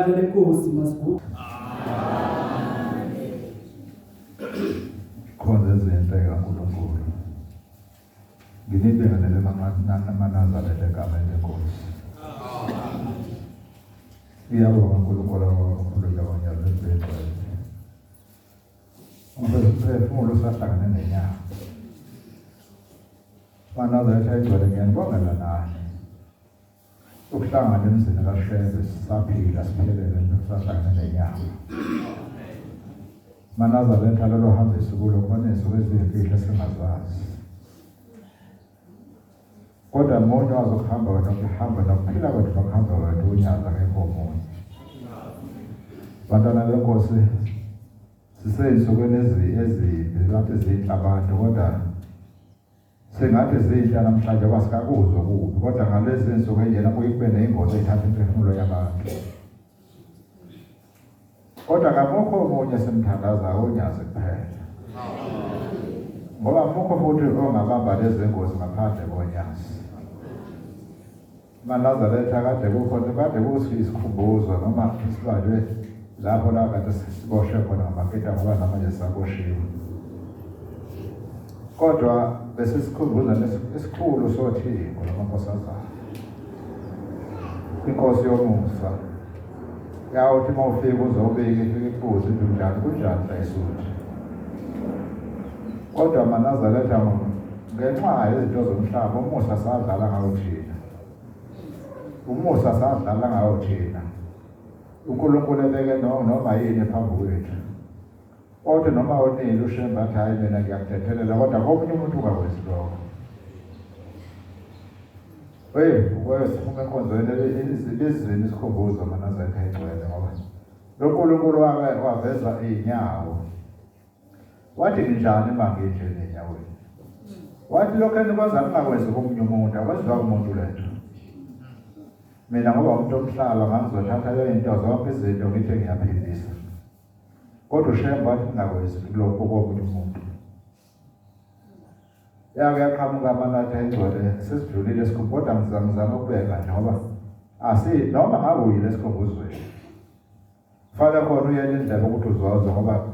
igama lenkosi masigu. Khona izinto kaNkulunkulu. Nginibingelele Nazareth egama lenkosi. Ngiyabonga uNkulunkulu okhulula konyaka lwethu. Umphefumulo usahlangane nenyama. Nazareth ayigcwele ngiyabongela nani. Ukuhlangana emzini kaShebe sisaphila siphelele sahlangane nenyama. Nazareth alalo hambisa kulo khona izinto ezimfihlo singazazi. Kodwa umuntu azokuhamba nokuhamba nokuphila kwethu bakuhamba kwethu unyaza ngekho umuntu. Bantwana benkosi siseyinsukwini ezimbi lapho ezinhle abantu kodwa sengathi zinhle namhlanje basikakuzwa kubi kodwa ngalezi nsuku enjena kuyikube neyingozi ethatha imphefumulo yabantu. Kodwa kamukho omunye simthandazayo unyazi kuphela. Ngoba mukho futhi ongabamba lezi zingozi ngaphandle konyazi. Nazareth akade kukhona kade kusikhumbuzo noma isibalwe lapho la kade siboshwe khona ngamaketa ngoba namanje saboshiwe. Kodwa bese sikhumbuza lesikhulu sothiko lamankosazana. Inkosi yomusa. Yawuthi mawufika uzobika ifike ibuze njani kunjani la isuthi. Kodwa Nazareth ngenxa yezinto zomhlaba umusa sadlala ngawo thina. Umusa sadlala ngawo thina. uNkulunkulu ebeke noma yini phambi kwethu. Kodwa noma onile uShemba athi hayi mina ngiyakuthethelela kodwa komunye umuntu ungakwenzi lokho. Wesifume enkonzweni izizini isikhumbuzo Nazareth ayigcwele ngoba lo Nkulunkulu waveza inyawo. Wathi njani manginje enyaweni? Wathi lokho enikwenza ningakwenzi komunye umuntu akwenziwa umuntu lento. Mina ngoba umuntu omhlaba ngangizothatha leyo into zonke izinto ngithi ngiyaphindisa. Kodwa uShemba wathi ningakwenzi lokho komunye umuntu. Yake yaqhamuka amanatha engcwele sesidlulile sikhumbuza ngizama ukubeka nje ngoba noma ngabe uyile sikhumbuzweni. Fala khona uyele indlela ukuthi uzoza ngoba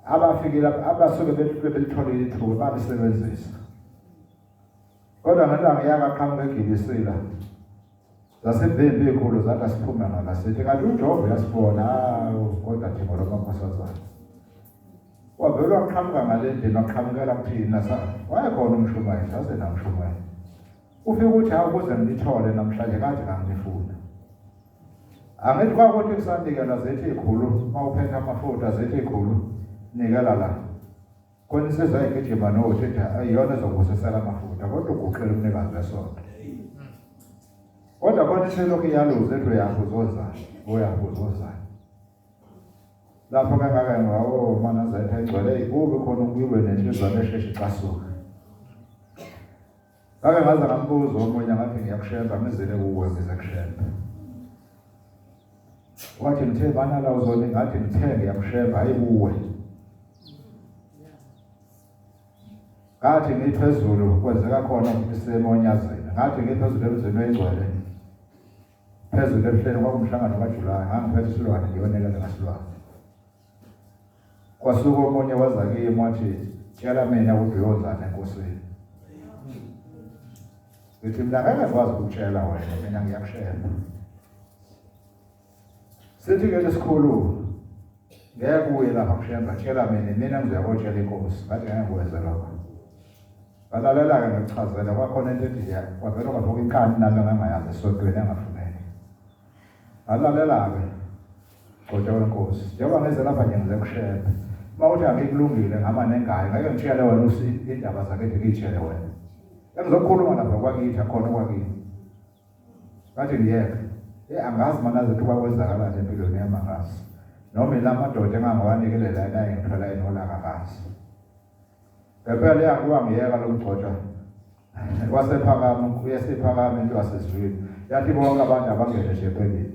abafikile abasuke belitholile ithuba balisebenzisa. Kodwa ngelanga yakaqhamuka eGibisila zasebhembe ezikhulu zathi asiphume ngala sithi kanti uJehova uyasibona kodwa thina lo mankosazana. Wavele waqhamuka ngale ndlela waqhamukela kuthina wayekhona umshumayeli saze namshumayeli. Ufike ukuthi akuze ngilithole namhlanje kade ngangifuna. Angithi kwakuthi kusanikela zethi ikhulu mawuphethe amafutha zethi ikhulu nikela la. Khona isizwe egijima nothi ayiyona ezokuvusisela amafutha kodwa uguqele umnikazi wesonto. Kodwa khona iselokhu iyaluza ethi uyakuzozana. Lapho kangaka ngawo Nazareth ayigcwele kube khona ukuywe nenhliziywane esheshe ixasuka. Ngake ngaze ngambuza omunye ngathi ngiyakushemba ngizele kuwe ngizakushemba. Wathi ngithe bana la uzoni ngathi ngithe ngiyakushemba hayi kuwe. Ngathi ngiphezulu kwenzeka khona isimo onyazini. Ngathi ngiphezulu emzini oyingcwele. Phezulu ebuhleni kwakumhlangano kaJulayi ngangiphethe isilwane ngiyonekela ngasilwane. Kwasuka omunye waza kimi wathi tshela mina ukuthi uyozana enkosini. Ngithi mina ngeke ngikwazi ukutshela wena mina ngiyakushemba. Sithi ke lesikhulu ngeke kuye lapha kushemba tshela mina ngizokutshela inkosi ngathi ngeke ngikwenze lokho. Balalela ke ngichazela kwakhona into ethi kwavela kwavela inkani nalo ngangayazi esontweni engafuneki. Balalela ke kodwa wenkosi njengoba ngeze lapha nje ngizekushemba. Mawuthi angikulungile ngama nengayi ngeke ngitshele wena indaba zakhe ngitshele wena. Engizokhuluma lapha kwakithi khona kwakithi. Ngathi ngiyeke. Angazi Nazareth kwakwenzakala empilweni yamangazi. Noma ilamadoda engangawanikelela naye ngithola inolaka kazi. Phela yakuwa ngiyeka lokugcotshwa. Wasephakama uyasephakama into yasezweni. Yathi bonke abantu abangene shephelini.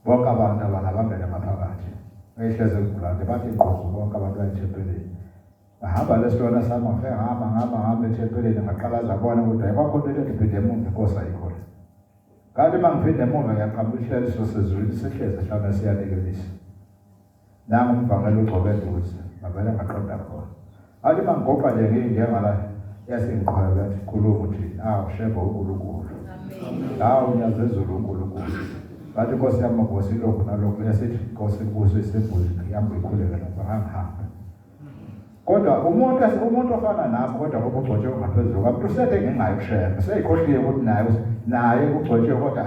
Bonke abantu abangena maphakathi. Ehleze ngulande bathi inqozo bonke abantu bayithempeleni. Bahamba lesitona sama fe hamba ethempeleni ngaqalaza bona ukuthi ayikhona into ephinde emuva inkosi ayikhona. kanti mangiphinde emuva ngiyaqamba ihleliso sezulu sehleze hlawumbe siyalekelisa nami umvangelo ugcobe eduze ngavele ngaqonda khona athi mangigoqa nje ngingengala yasengiqhaya bathi khuluma uthi shebo uNkulunkulu unyaze ezulu uNkulunkulu bathi Nkosi yami Nkosi lokhu nalokhu yasithi Nkosi kubuso isebhuli yami ikhuleke lapha ngihamba kodwa umuntu ofana nami kodwa ubugcotshwe ngaphezulu kamuntu usethe ngengayo kusheba seyikhohliwe ukuthi naye ubugcotshwe kodwa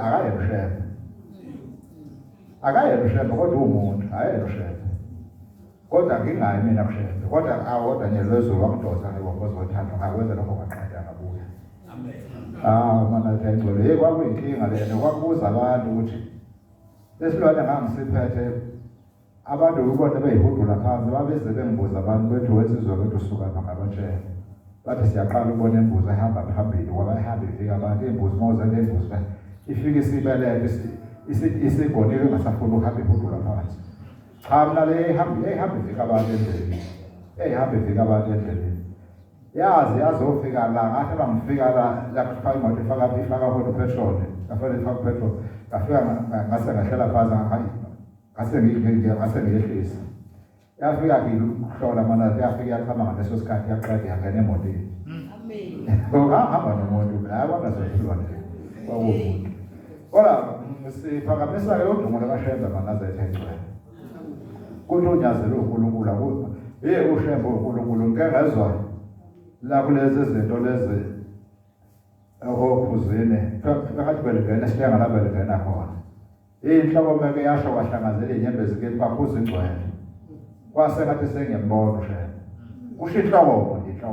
akaye kusheba kodwa umuntu akaye kusheba kodwa ngingayi mina kusheba kodwa awodwa nje lezulu wangidonsa ngibongoza ngothando ngakwenza lokho ngaqeda ngabuya amen mana thayingcwele kwakuyinkinga lena kwakubuza abantu ukuthi lesilwane ngangisiphethe abantu ubona beyihudula phansi babeze bengibuza abantu bethu wesizwe bethu suka ngabatshela bathi siyaqala ukubona imbuzi ehamba phambili ngoba ihamba ifika abantu imbuzi mawuze lembuzi ifike isibelele isigonile ngasafuna ukuhamba ihudula phansi cha mina le ihamba ifika abantu endleleni yazi yazofika la ngathi bangifika la kufaka imoto ifaka khona petrol afale ifaka petrol ngafika ngase ngahlela phansi ngase ngiyehlisa yafika ngihlola mana yafika yakhamba ngaleso sikhathi yaqala yangena emotweni ngahamba nomuntu la bangazohlwa nje kwakumuntu ola siphakamisa ke udumo lakashembe manazethe egcwele kunonyaze loNkulunkulu akho ushembe uNkulunkulu ngengezwa la kulezi zinto lezi okhuzine phakathi belengena sihlanga la belengena khona inhloko meke yasho kwahlangazela inyembezi ke bakhuza ingcwele kwase ngathi sengiyambona ushembe kusho inhloko nje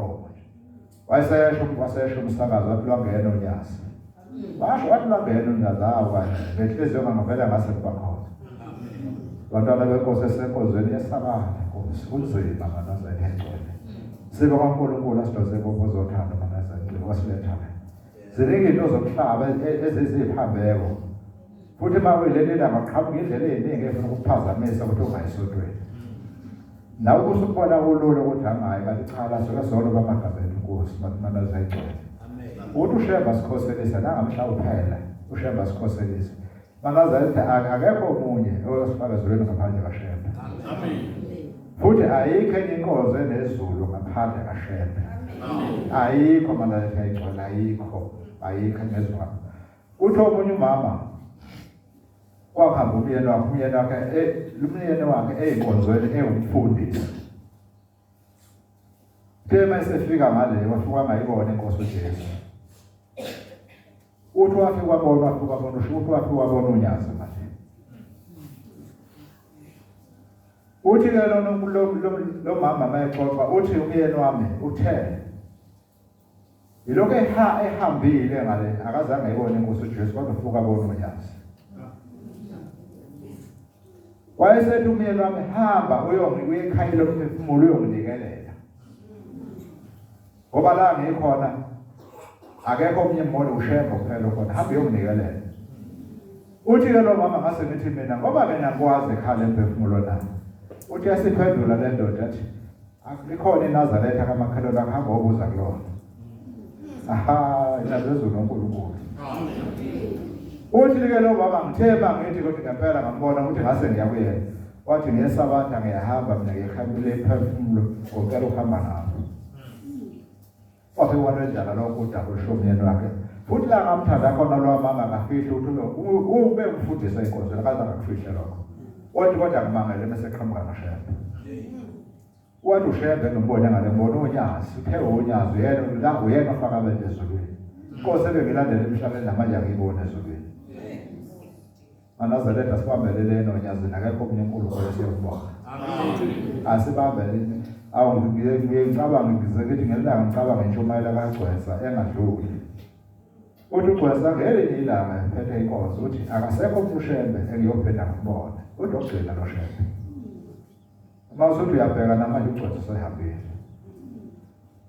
wasesho umsakazo wathi lwangena unyasi wathi lwangena unyazi ngenhliziyo ngavela ngase kubakhona bantwana benkosi esenkozweni yesabatha kunzima manazethe egcwele sibe kwaNkulunkulu asidose bozothanda manazethe wasiletha ziningi into zomhlaba eziziphambeko futhi mawulelela ngaqhamuka indlela eziningi efuna ukuphazamisa ukuthi ungayisotweni nawe kusukubona kulula ukuthi angayi kanti cha la soke solo bamagabeni Nkosi manazethe egcwele uthi ushemba sikhoselisa nangamhla uphela ushemba sikhoselisa manazethe akekho omunye osifaka ezulwini ngaphandle kaShembe futhi ayikho enye inkozo enezulu ngaphandle kaShembe ayikho manazethe egcwele ayikho ngezwa uthi omunye umama kwakuhamba umyeni wakhe eyinkonzweni ewumfundisi tema esefika ngale wafika ngayibona inkosi uJesu uthi wafika wabona unyazi manje uthi ke lo mama mayexoxa uthi umyeni wami uthe yiloko ehambile ngale akazange ayibone inkosi uJesu kodwa ufuka abona unyazi wayesethi umyeni wami hamba uyekhaya lomphefumulo uyonginikelela ngoba la ngikhona akekho omnye umuntu ushembe kuphela khona hamba uyonginikelela uthi ke lo mama ngase ngithi mina ngoba mina ngikwazi ekhala emphefumulo nami uthi yasiphendula le ndoda athi akulikhona eNazaretha kamakhelwane akuhamba obuza kulona inazezulu uNkulunkulu uthi ke lo baba ngithemba ngithi kodwa ngempela ngambona ukuthi ngase ngiyakuyena wathi ngesabatha ngiyahamba mina ngikhambile ephefumulo ngocela ukuhamba nabo wathi wanenjalo lokho udabusho umyeni wakhe futhi la ngamthanda khona lo mama ngafihla ukuthi ube mfundisa inkonzo akaza ngakufihla lokho wathi kodwa ngimangele bese qhamuka kaShembe wathi uShembe ngombona ngale mbona unyazi uthe unyazi uyena ofaka abantu ezulwini inkosi ebengilandela emhlabeni namanje ngiyibona ezulwini manazethe asibambelele nonyazi nakekho omunye uNkulunkulu esiyobona asibambelele ngicabanga ngizekithi ngelanga ngicabanga intshumayela kaGcwesa engadluli uthi uGcwesa ngelinye ilanga ephethe inkonzo uthi akasekho uShembe engiyophinda ngibona udokugcina lo Shembe mawusuthi uyabheka namanje uGcwesa sehambile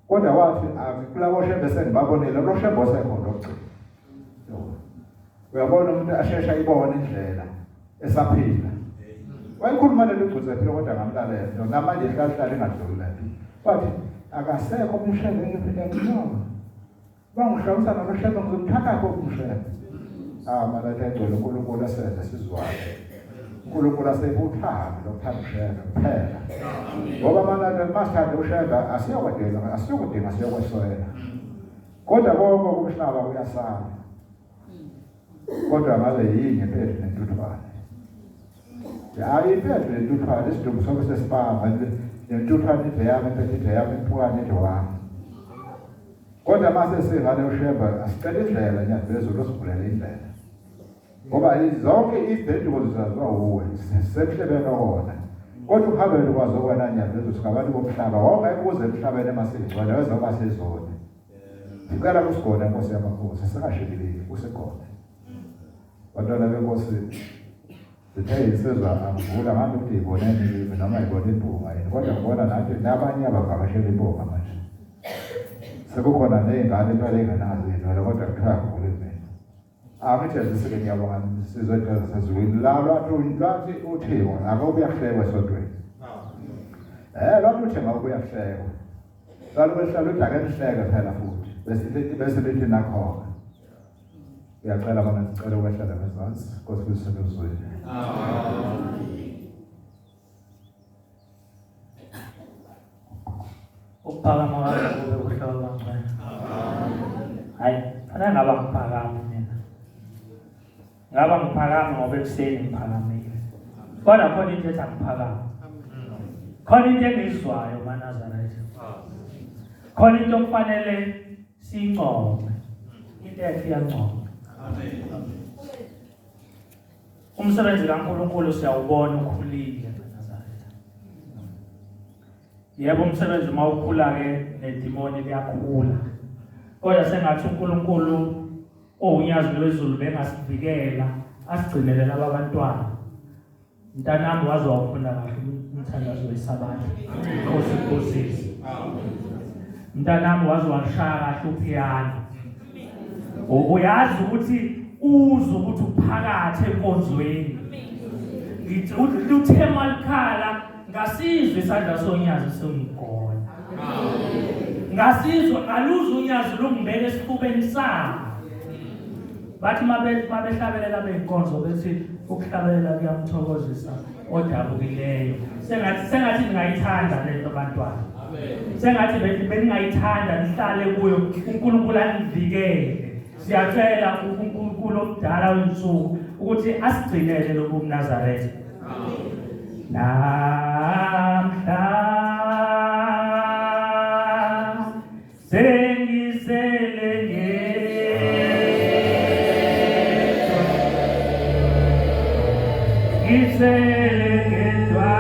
kodwa wathi kulabo Shembe sengibabonile lo Shembe osekhona okugcina uyabona umuntu ashesha ibone indlela esaphila wayikhuluma lelo Gcwesa phela kodwa ngamlalela namanje ehlahlala engadluli bathi akasekho umshebe engiphinda ngibona bangihlawusa nalo Shembe ngizomthatha ko umshebe Malatha engcwele uNkulunkulu asenze sizwane. uNkulunkulu asebuthanda lokuthanda ushaka kuphela. Ngoba malatha masithanda ushaka asiyokudinga siyokweswela. Kodwa konke okuhlaba kuyasala. Kodwa ngabe yini impethu nentuthwane? Impethu nentuthwane isidumbu sonke sesibamba nentuthwane ideyama impethu ideyama impukane idewami. Kodwa mase singane ushemba asicela indlela nyaphezulu osivulele indlela. Ngoba zonke izinto zaziwa uwe semhlebeni wona. Kodwa uhambe ukwazi okwena nyaphezulu singabantu bomhlaba wonke kuze emhlabeni emasingcwele wezoba sezone. Ngicela kusigona Nkosi yamakhosi singashekeli kusekhona. Bantwana benkosi sithe isizwa angivula ngabe ukuthi ibonene noma ibone imbonga yini kodwa ngibona nathi nabanye abavakashela imbonga manje. Sekukhona nezingane into engenazo izolo kodwa kuthiwa ngivule mina. Ngithi sike ngiyabonga sizocela sezulwini la lwathi uThixo akabuya kuhlekwa esodweni. Lwathi uthi ngabuya kuhlekwa. Salwehlala udake emhleke phela futhi. Bese lithi nakhona. Ngiyacela bona sicela ukwehlala ngezansi Nkosi kusebenzweni. Ukuphakama kwakho kube kuhlolwa ngcwele. Hayi, fanele ngaba ngiphakama mina. Ngaba ngiphakama ngoba ekuseni ngiphakamile. Kodwa khona into ethi angiphakama. Khona into engizwayo maNazaretha. Khona into okufanele siyincome. Into yakhe iyancoma. Umsebenzi kaNkulunkulu siyawubona ukhulile maNazaretha. Yebo umsebenzi uma ukhula ke nedimoni liyakhula. Kodwa sengathi uNkulunkulu onyazi lwezulu bengasivikela asigcinele laba bantwana. Mntanami wazofunda kahle umthandazo wesabatha. Nkosi Nkosisi. Mntanami wazowashaya kahle upiano. Uyazi ukuthi uzwe ukuthi uphakathi enkonzweni. Ngithi uthema likhala ngasizwe isandla sonyazi sengigona. Ngasizwe aluzwe unyazi lungibeka esifubeni sami. Bathi mabehlabelela beyinkonzo bethi ukuhlabelela kuyamthokozisa odabukileyo. Sengathi ngayithanda lento bantwana. Sengathi bengingayithanda nihlale kuyo uNkulunkulu anivikele. Siyacela uNkulunkulu omdala wensuku ukuthi asigcinele lo buMnazaretha. Namhla sengisele ngisele ngedwa.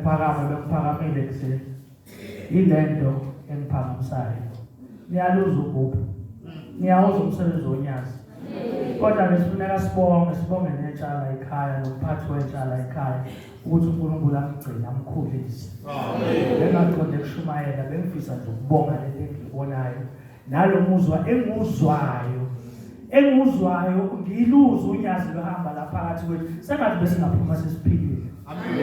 ngiphakame bengiphakamile kuseni. Ilento engiphakamisayo. Niyaluza ubhubhu. Niyawuza umsebenzi wonyazi. Kodwa besifuneka sibonge netshala ekhaya nomphathi wetshala ekhaya ukuthi uNkulunkulu amgcine amkhulise. Bengaqonde kushumayela bengifisa nje ukubonga lento engikubonayo nalo muzwa enguzwayo ngiluza unyazi lohamba la phakathi kwethu sengathi besingaphuma sesiphilile. Amen.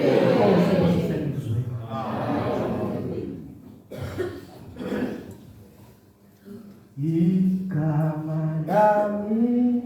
Igama lami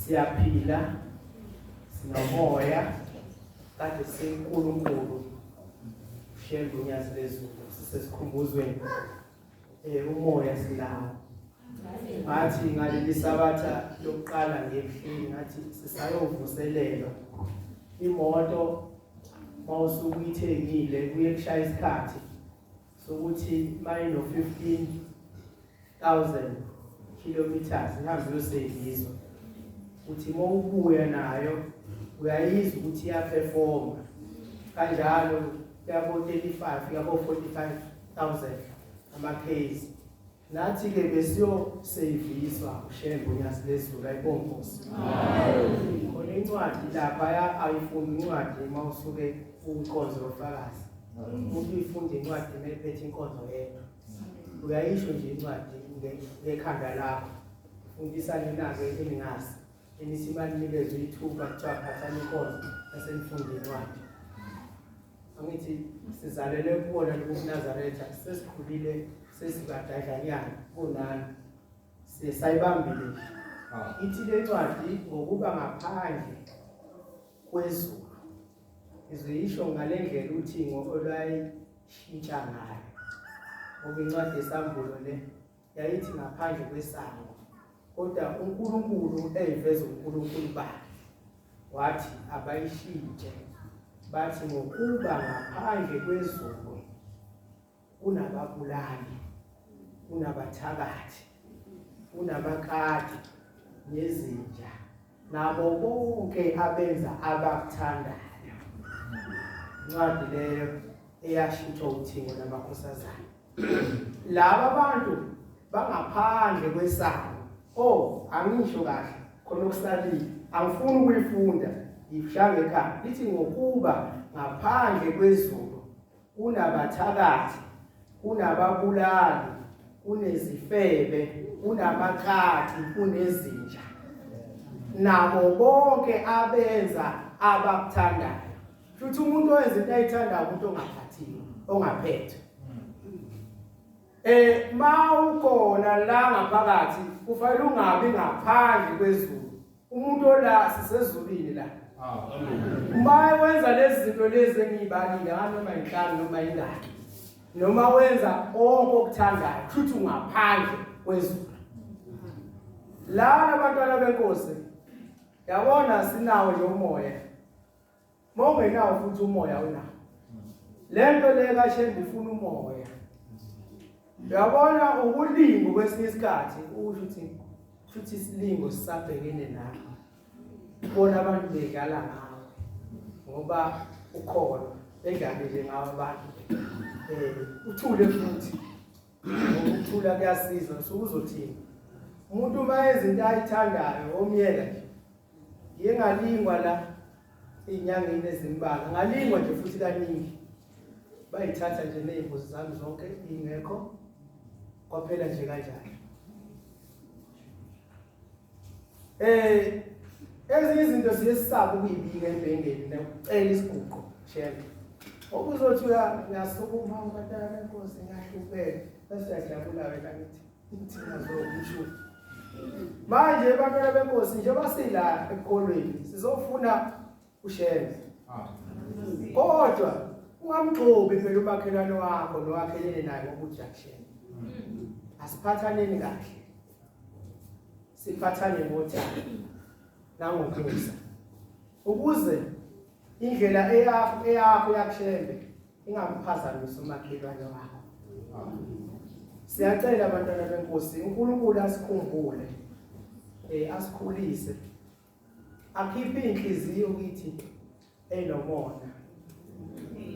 siyaphila sinomoya kade sinkulunkulu shembe unyazi lezulu sisesikhumbuzweni umoya silawo ngathi ngaleli sabatha lokuqala ngebuhlini ngathi sisayovuselelwa imoto mawusuku ithengile kuye kushaya isikhathi sokuthi mayino 15,000 kilometers ihambe yosevizwa uthi mawubuya nayo uyayizwa ukuthi iyaperforma kanjalo yabo 35 yabo 45,000 ama-case nathi ke besiyo seyiviswa ushembe unyazi lezulu ayibongosi khona incwadi lapha ayifunda incwadi mawusuke uqonzo lofakazi umuntu uyifunda incwadi mephethe inkonzo yedwa uyayisho nje incwadi ngekhanda lakho ufundisane nazo eningazi enithi banikezwe ithuba kuthiwa phathani inkonzo nasemfundeni wakhe angithi sizalele kubona kuNazaretha sesikhulile sesikadadlanyana kunani sesayibambile ithi le ncwadi ngokuba ngaphandle kwezulu izisho ngalendlela uThingo olwayishintsha ngayo ngoba incwadi yesambulo le yayithi ngaphandle kwesango kodwa uNkulunkulu eyiveza uNkulunkulu bakhe wathi abayishintshe bathi ngokuba ngaphandle kwezulu kunababulali kunabathakathi kunamakati nezinja nabo bonke abenza abakuthandayo incwadi leyo eyashintsha uThingo namakhosazana laba bantu bangaphandle kwesango angisho kahle khona okusalile angifuni ukuyifunda ifshange ekhaya lithi ngokuba ngaphandle kwezulu kunabathakathi kunababulali kunezifebe kunamakati kunezinja nabo bonke abenza abakuthandayo futhi umuntu owenza into ayithandayo umuntu ongaphathiwe ongaphethe mawukhona la ngaphakathi kufanele ungabi ngaphandle kwezulu umuntu ola sisezulwini la uma wenza lezi zinto lezi engiyibalile noma inhlanu noma ingane noma wenza konke okuthandayo futhi ungaphandle kwezulu la abantwana benkosi yabona sinawo nje umoya mongenawo futhi umoya unawo lento le kaShembe ifuna umoya yabona ukulingo kwesinye isikhathi ukuthi futhi isilingo sisabhekene nawe bona abantu bedlala ngawe ngoba ukhona bedlalile ngawe abantu uthule futhi ukuthula kuyasiza usukuzothini umuntu uma izinto ayithandayo omyela nje yengalingwa la inyangeni ezimbalwa ngalingwa nje futhi kaningi bayithatha nje nezimbuzi zami zonke ingekho kwaphela nje kanjalo ezinye izinto siyesisaba ukuyibika embengeni nokucela isiguqo Shembe okuzothi uyasukuma ubatala benkosi ngahlupele bese yajabula wena ngithi nazokusho manje abantwana benkosi nje basila ekolweni sizofuna uShembe kodwa ungamgxobi phela umakhelwane wakho nowakhelene naye ngokuthi akushembe asiphathaneni kahle siphathane ngothando nangomusa ukuze indlela eyakho yakuShembe ingamphazamisi umakhelwane wakho siyacela abantwana benkosi uNkulunkulu asikhumbule asikhulise akhiphe inhliziyo kithi enomona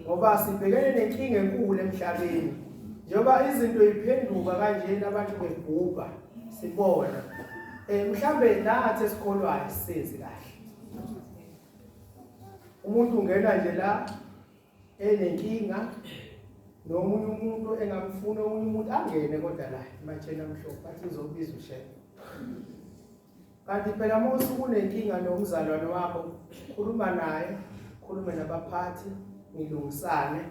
ngoba sibhekene nenkinga enkulu emhlabeni njengoba izinto iphenduka kanjena abantu bebhubha sibona mhlambe nathi esikholwayo sisenzi kahle umuntu ungena nje la enenkinga nomunye umuntu engamfuna omunye umuntu angene kodwa la imachena mhlophe bathi uzokubiza uShembe kanti phela mose kunenkinga nomzalwane wakho khuluma naye khulume nabaphathi nilungisane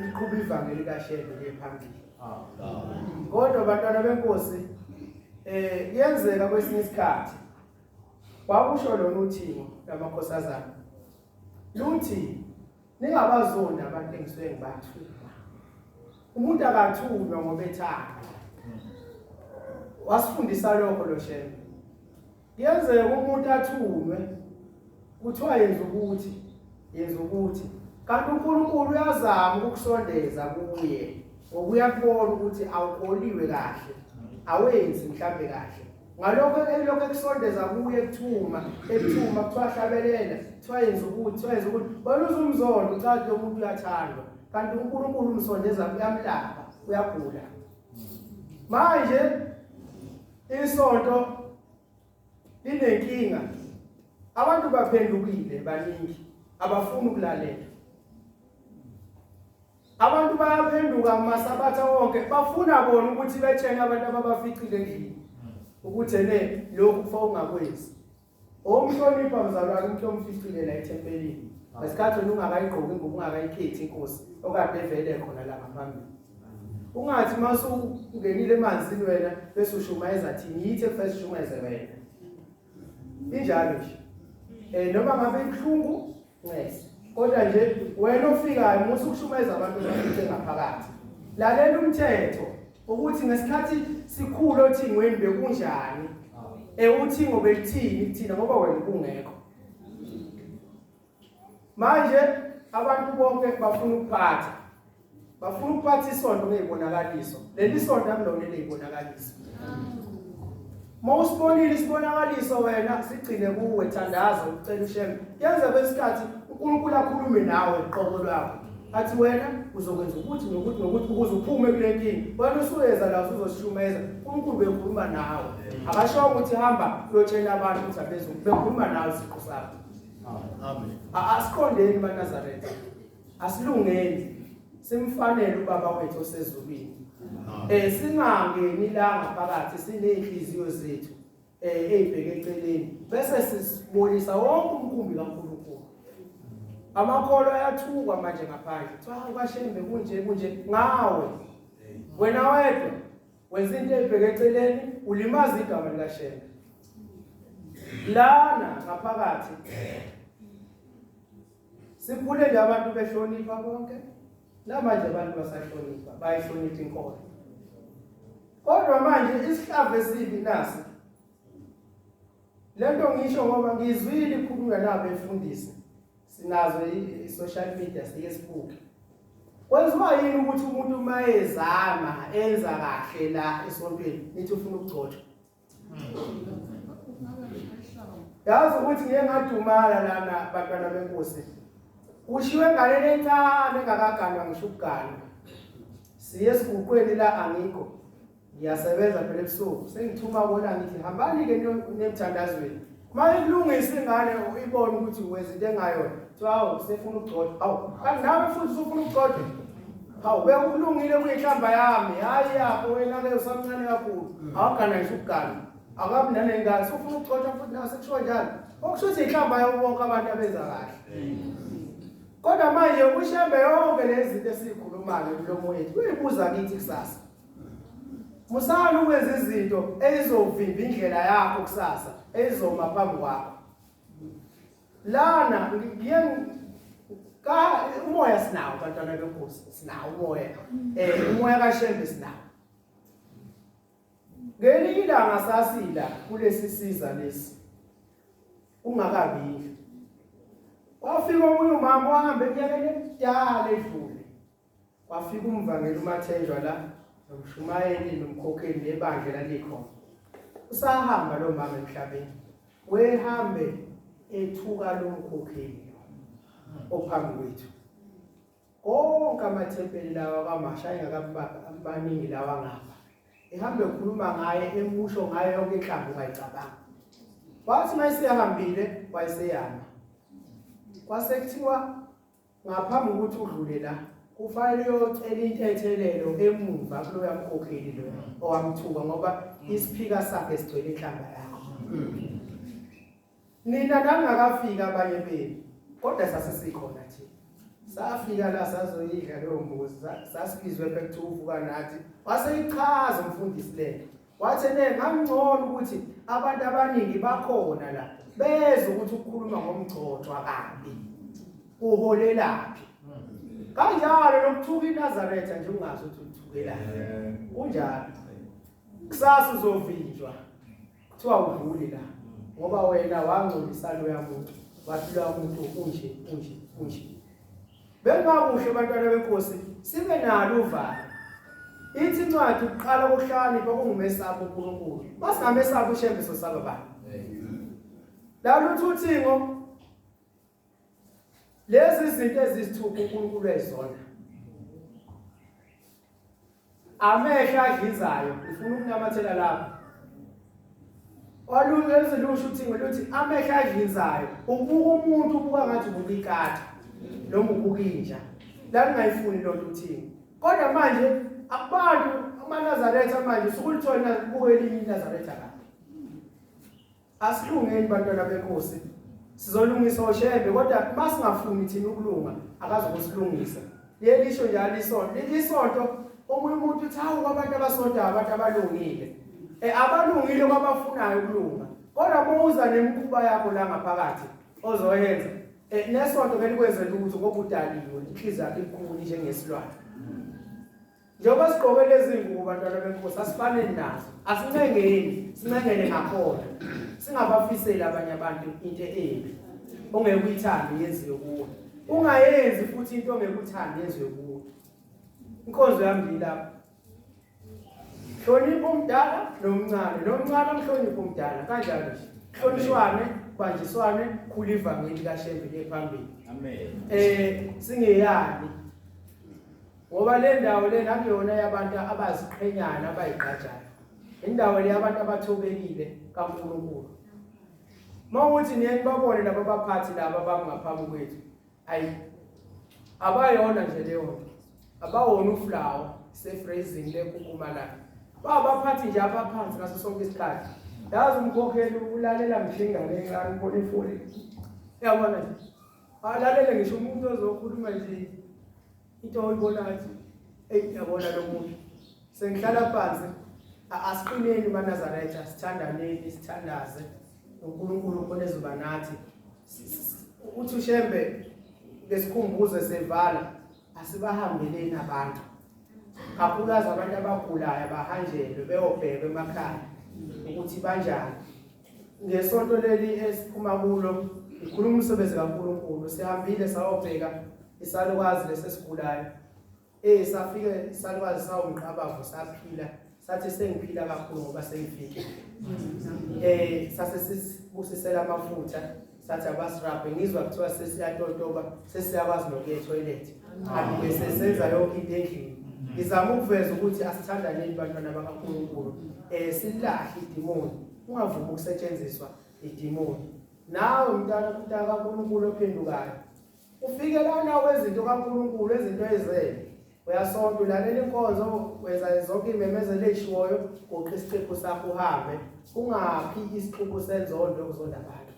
iqhubile ivangeli likaShembe lephambili kodwa abantwana benkosi yenzeka kwesinye isikhathi wakusho lona uThingo lamakhosazana luthi ningabazonda abantu engisuke ngibathuma umuntu akathunywa ngoba ethanda wasifundisa lokho lo Shembe yenzeka umuntu athunywe kuthiwa yenza ukuthi kanti uNkulunkulu uyazama ukukusondeza kuye ngokuya kubona ukuthi awukholiwe kahle awenzi mhlambe kahle ngalokho elokho ekusondeza kuye ekuthuma kuthiwa hlabelela kuthiwa yenza ukuthi wena uzumzondo ucathi lo muntu uyathandwa kanti uNkulunkulu umsondeza uyamlapha uyagula manje isonto linenkinga abantu baphendukile baningi abafuni ukulalela Abantu bayaphenduka amasabatha wonke bafuna bona ukuthi betshene abantu ababaficile endlini ukuthi ne lokhu kufa ungakwenzi. Omhlonipha mzalwane umuntu omficile la ethempelini. Ngesikhathi ungakayigqoki ingubo ungakayikhethi inkosi okade evele khona la ngaphambili. Ungathi masu ungenile emanzini wena bese ushumayeza thini yithi first shumayeze wena. Injalo nje. Noma ngabe ibhlungu ngese. Kodwa nje wena ofikayo musu kushumayeza abantu abafike ngaphakathi. Lalela umthetho ukuthi ngesikhathi sikhulu othingweni bekunjani. Uthingo belithini kuthina ngoba wena kungekho. Manje abantu bonke bafuna ukuphatha. Bafuna ukuphatha isonto ngezibonakaliso. Leli sonto akulona elibonakaliso. Mawusibonile isibonakaliso wena sigcine kuwe thandaza ucela ushembe. Yenza besikhathi uNkulunkulu akhulume nawe eqobo lwakho. Athi wena uzokwenza ukuthi nokuthi ukuze uphume kule nkingi. Wena usuyeza la uzosishumeza. uNkulunkulu bekhuluma nawe. Akasho ukuthi hamba uyotshela abantu ukuthi abezu bekhuluma nawe siqo sakho. Amen. Asikhondeni baNazaretha. Asilungeni. Simfanele ubaba wethu osezulwini. Singangeni la ngaphakathi sineyinhliziyo zethu ezibheke eceleni bese sisibonisa wonke umkhumbi kaNkulunkulu. Amakholo ayathukwa manje ngaphandle. Kuthiwa kwashembe kunje ngawe. Wena wedwa wenza into ezibheke eceleni ulimaza igama likaShembe. Lana ngaphakathi sikhule nje abantu behlonipha bonke. Namanje abantu basahlonipha bayihlonipha inkolo. Kodwa manje isihlava esibi nasi. Lento ngisho ngoba ngizwile ikhulunywa nabo efundisi. Sinazo i-social media Facebook. Kwenziwa yini ukuthi umuntu mayezama enza kahle la esontweni nithi ufuna ukugcotshwa? Yazi ukuthi ngeke ngadumala lana bantwana benkosi. Ushiwe ngale encane engakaganwa ngisho ukuganwa. Siye esiguqweni la angikho. Ngiyasebenza phela ebusuku. Sengithuma bona ngithi hambani ke nemthandazweni. Uma ikulungisa ingane ibone ukuthi uwenza into engayona. Hawu sefuna ukugcotshwa. Hawu kanti nawe futhi ufuna ukugcotshwa. Hawu bekulungile kuyihlamba yami. Hayi yakho wena ke usamncane kakhulu. Awugana ngisho ukuganwa. Akabi nanengane sufuna ukugcotshwa futhi nawe sekusho njalo. Okusho ukuthi ihlamba yabo bonke abantu abenza kahle. Kodwa manje ushembe yonke lezi zinto esikhulumayo emlomo wethu uyibuza kithi kusasa. Musana ukwenza izinto ezizovimba indlela yakho kusasa ezizoma phambi kwakho. Lana ngiye umoya sinawo bantwana benkosi sinawo umoya. Umoya kaShembe sinawo. Ngelinye ilanga sasila kulesi siza lesi. Ungakabi wafika omunye umama wahambe enyakeni emdala edlule. Wafika umvangeli uMathenjwa la nomshumayeli nomkhokheli nebandla lalikhona. Usahamba lo mama emhlabeni. Wehambe ethuka lo mkhokheli ophambi kwethu. Konke amathempeli lawa kaMasha ayengakabaningi lawa ngapha. Ehambe ekhuluma ngaye emusho ngaye yonke inhlamvu ungayicabanga. Wathi mayisehambile wayeseyama. Kwasekuthiwa ngaphambi ukuthi udlule la kufanele uyocela intethelelo emuva kulo yamkhokheli lo owamthuka ngoba isiphika sakhe sigcwele inhlamba yakho. Nina nangakafika abanye benu kodwa sasesikhona thina. Safika la sazoyidla leyo mbuzi sasibizwe bekuthuvuka nathi waseyichaza umfundisi lento. Wathi ngangcono ukuthi abantu abaningi bakhona la beze ukuthi ukukhuluma ngomgcotshwa kabi uholelaphi. Kanjalo lokuthuka iNazaretha nje ungazi ukuthi uthukelaphi. Kunjalo. Kusasa uzovinjwa. Kuthiwa udluli la. Ngoba wena wangcolisa lo yamuntu. Waphila umuntu unje. Bengakuhle bantwana benkosi sibe nalo uvalo. Ithi incwadi uqala ukuhlakanipha kungumesaba uNkulunkulu. Masingamesaba uShembe sosaba bani? La lutho uthingo lezi zinto ezisithupha uNkulunkulu ezona. Amehlo adlizayo ufuna ukunamathela lapha. Olungenze lusho uthingo luthi amehlo adlizayo ubuka umuntu ubuka ngathi ubuka ikati noma ubuka inja. la ningayifuni lonto uthini. Kodwa manje akubantu amaNazaretha manje usukulithola kuwe elinye iNazaretha kahle. Asilungeni bantwana benkosi. Sizolungisa oshebe kodwa masingafuni thina ukulunga akazokusilungisa. Lelisho njalo isonto omunye umuntu uthi hawu abantu abasonto abantu abalungile. Abalungile kwabafunayo ukulunga. Kodwa muza nemkhuba yakho la ngaphakathi ozoyenza. Nesonto belikwenze lutho ngoba udaliwe inhliziyo yakhe ikhulu njengesilwane. Njengoba sigqoke lezi ngubo bantwana benkosi asifanele nazo. Asincengeni, sincengele ngakhona. Singabafiseli abanye abantu into embi. Ongeke uyithande yenziwe kuwe. Ungayenzi futhi into ongeke uthande yenziwe kuwe. Inkonzo yami lapha. Hlonipha umdala nomncane, nomncane mhlonipha umdala kanjalo nje. Hlonishwane, banjiswane, khula ivangeli kaShembe lephambili. Amen. Singeyani. Ngoba le ndawo le nakuyona yabantu abaziqhenyana abayiqhajayo. Indawo le yabantu abathobekile kaNkulunkulu. Mawuthi niyeni babone laba baphathi laba abangaphambi kwethu. Abayona nje leyo nto. Abawona uflower sephrasing lekukuma la. Babaphathi nje abaphansi ngaso sonke isikhathi. Yazi umkhokheli ulalela mhlingane encane ubona ifoli. Uyabona nje. Alalele ngisho umuntu ozokhuluma nje into oyibonayo. Yabona lo muntu. Sengihlala phansi asiqineni maNazaretha sithandaneni sithandaze uNkulunkulu khona ezoba nathi. Uthi uShembe ngesikhumbuzo sevala asibahambeleni abantu. Kakhulukazi abantu abagulayo bahanjelwe beyobheka emakhaya ukuthi banjani. Ngesonto leli esiphuma kulo ikhuluma umsebenzi kaNkulunkulu sihambile sayobheka isalukazi lesesigulayo. Safike isalukazi sawumqabavu saphila sathi sengiphila kakhulu ngoba sengifike. Sase sisibusisela amafutha sathi abasiraphe ngizwa kuthiwa sesiyatotoba sesiyakwazi nokuya etoilet. Kanti bese senza yonke into endlini. Ngizama ukuveza ukuthi asithandaneni bantwana bakaNkulunkulu. Silahle idimoni. Ungavumi ukusetshenziswa idimoni. Nawe mntana kaNkulunkulu ophendukayo. Ufike lana wezinto kaNkulunkulu ezinto ezele. Uyasonto lalela inkonzo wenza zonke imemezelo eshiwoyo goqa isiqephu sakho uhambe. Ungaphi isiqephu senzondo ukuzonda abantu.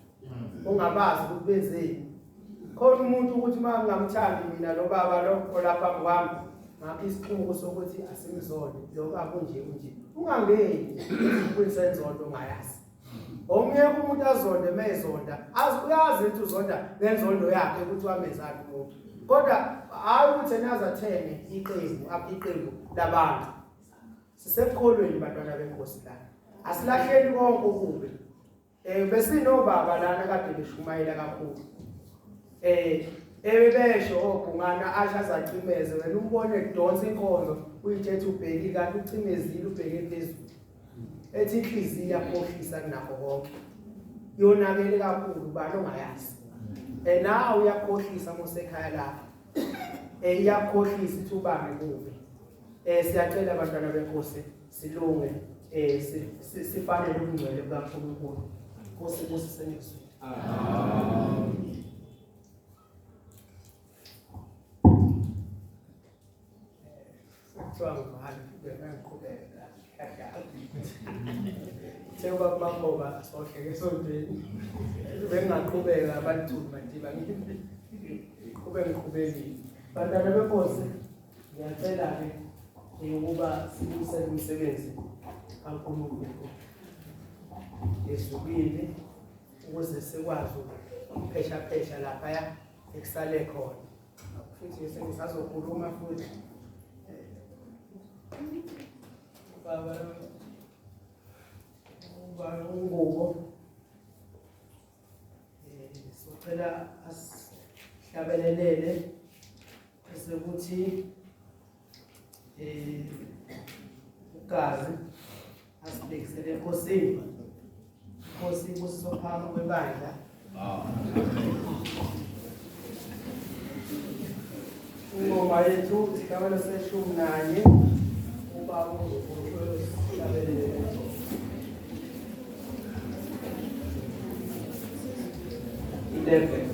Ungabazi ukuthi benzeni. Khona umuntu ukuthi mangingamthandi mina lo baba lo olapha kwami ngaphi isiqephu sokuthi asimzonde lo baba unje. Ungangeni kwisenzondo ngayazi. Omnye umuntu azonde mezonda uyazi ukuthi uzonda ngenzondo yakhe ukuthi wamezana umuntu. Kodwa hayi ukuthi enazathene iqembu apha iqembu labantu. Sisekholweni bantwana benkosi la. Asilahleli konke okubi. Besinobaba lana kade beshumayela kakhulu. Ebesho ogungana asha zacimeze wena umbone edonsa inkonzo uyithethe ubheki kanti ucimezile ubheke phezulu. Ethi inhliziyo yakhohlisa kunakho konke. Yonakele kakhulu bani ongayazi. Nawe uyakhohlisa mosekhaya lapha. Iyakhohlisa ithubane kubi. Siyacela abantwana benkosi silunge sifanele ukungcwele kaNkulunkulu. Nkosi kusiseniswe. Amen. Ngibani bengiqhubeka. Njengoba mamoba sohleke sontweni. Bengaqhubeka abantu madiba ngiqhubekile. Bantwana benkosi ngiyacela ke ukuba sibuyisele umsebenzi kaNkulunkulu. Yesubili ukuze sikwazi ukuphesha lapha ekusale khona. Futhi sengisazokhuluma futhi baba ngubo sicela asihlabelelele bese kuthi ugazi asibekisele enkosini. Inkosi kusisophama kwebandla. Ingoma yethu isigabelo seshumi nanye ubaba uhlabelele. Level.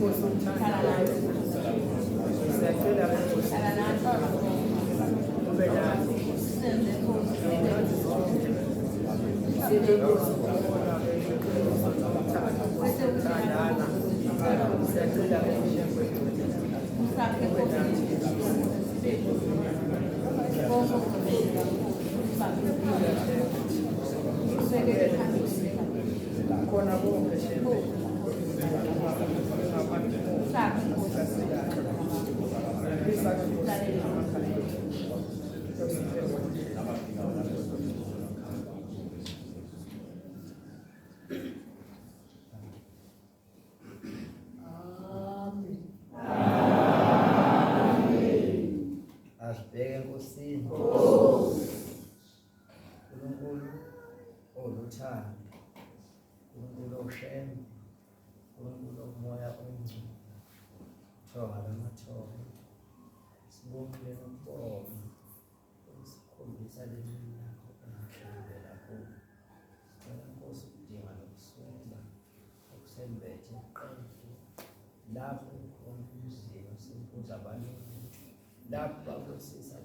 Nkosi umthandayo. Siyacela Nkosi. Ube nathi. Sibe Nkosi ukubona ukuthandana. Siyacela Nkosi. Ube nathi. Khona konke shembe. Asibheke enkosini. uNkulunkulu oluthando, uNkulunkulu oshembe, uNkulunkulu omoya ongcwele. Thonga lamathonga. Sibongile nokubonga. Usikhombisa leli lakho engahlangela kulo. Sicela Nkosi ukudinga nokuswela, ukusembethe iqembu. Lapho khona umzimba simbuza abaningi. Lapho bakwesisa